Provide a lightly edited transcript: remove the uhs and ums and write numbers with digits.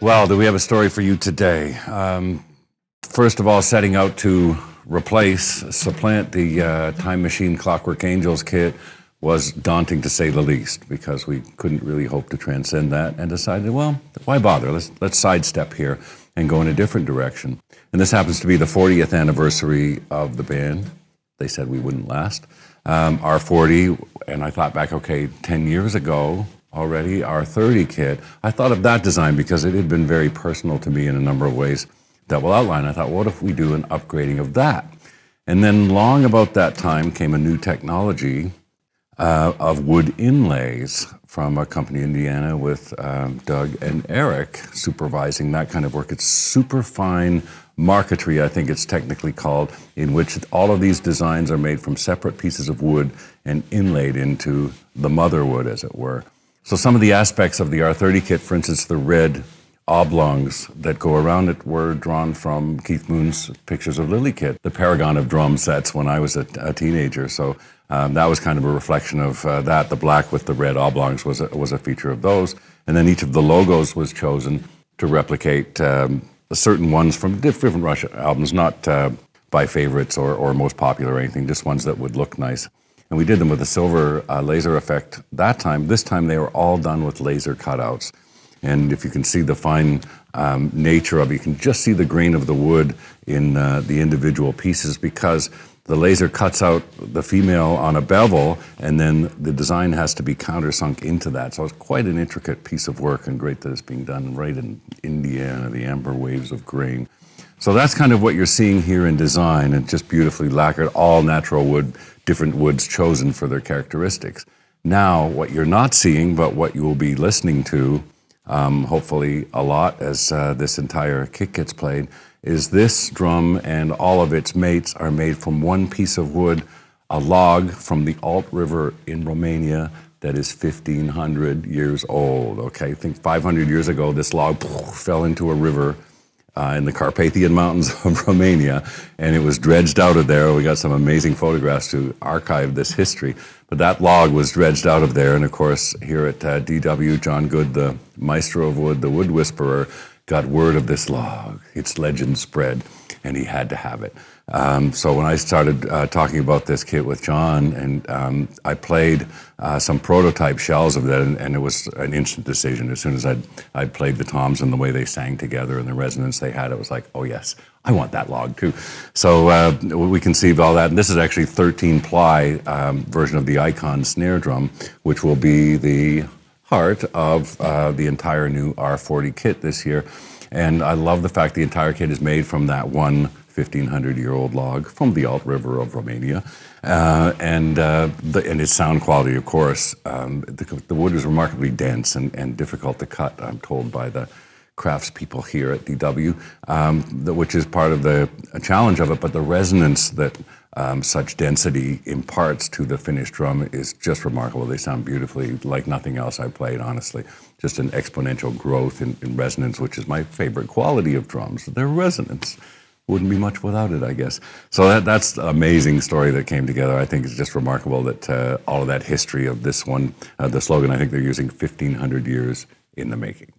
Well, do we have a story for you today? First of all, setting out to supplant the Time Machine Clockwork Angels kit was daunting to say the least, because we couldn't really hope to transcend that, and decided, well, why bother? Let's sidestep here and go in a different direction. And this happens to be the 40th anniversary of the band. They said we wouldn't last. R40, and I thought back, okay, 10 years ago already, R30 kit. I thought of that design because it had been very personal to me in a number of ways that we'll outline. I thought, what if we do an upgrading of that? And then long about that time came a new technology of wood inlays from a company in Indiana with Doug and Eric supervising that kind of work. It's super fine marquetry, I think it's technically called, in which all of these designs are made from separate pieces of wood and inlaid into the mother wood, as it were. So some of the aspects of the R30 kit, for instance, the red oblongs that go around it, were drawn from Keith Moon's Pictures of Lily kit, the paragon of drum sets when I was a teenager. So that was kind of a reflection of that. The black with the red oblongs was a feature of those. And then each of the logos was chosen to replicate certain ones from different Rush albums, not by favorites or most popular or anything, just ones that would look nice. And we did them with a silver laser effect that time. This time they were all done with laser cutouts. And if you can see the fine nature of it, you can just see the grain of the wood in the individual pieces, because the laser cuts out the female on a bevel, and then the design has to be countersunk into that. So it's quite an intricate piece of work, and great that it's being done right in Indiana, the amber waves of grain. So that's kind of what you're seeing here in design, and just beautifully lacquered, all natural wood, different woods chosen for their characteristics. Now, what you're not seeing, but what you will be listening to, hopefully a lot as this entire kit gets played, is this drum and all of its mates are made from one piece of wood, a log from the Alt River in Romania that is 1,500 years old. Okay, I think 500 years ago this log fell into a river in the Carpathian Mountains of Romania, and it was dredged out of there. We got some amazing photographs to archive this history, but that log was dredged out of there. And of course, here at DW, John Good, the maestro of wood, the wood whisperer, got word of this log. Its legend spread, and he had to have it. So when I started talking about this kit with John, and I played some prototype shells of that, and it was an instant decision. As soon as I'd played the toms and the way they sang together and the resonance they had, it was like, oh yes, I want that log too. So we conceived all that, and this is actually 13-ply version of the Icon snare drum, which will be the heart of the entire new R40 kit this year. And I love the fact the entire kit is made from that one 1,500-year-old log from the Alt River of Romania, and its sound quality, of course. The wood is remarkably dense and difficult to cut, I'm told by the craftspeople here at DW, which is part of the challenge of it, but the resonance that such density imparts to the finished drum is just remarkable. They sound beautifully like nothing else I've played, honestly. Just an exponential growth in resonance, which is my favorite quality of drums. Their resonance. Wouldn't be much without it, I guess. So that's an amazing story that came together. I think it's just remarkable that all of that history of this one, the slogan, I think they're using 1,500 years in the making.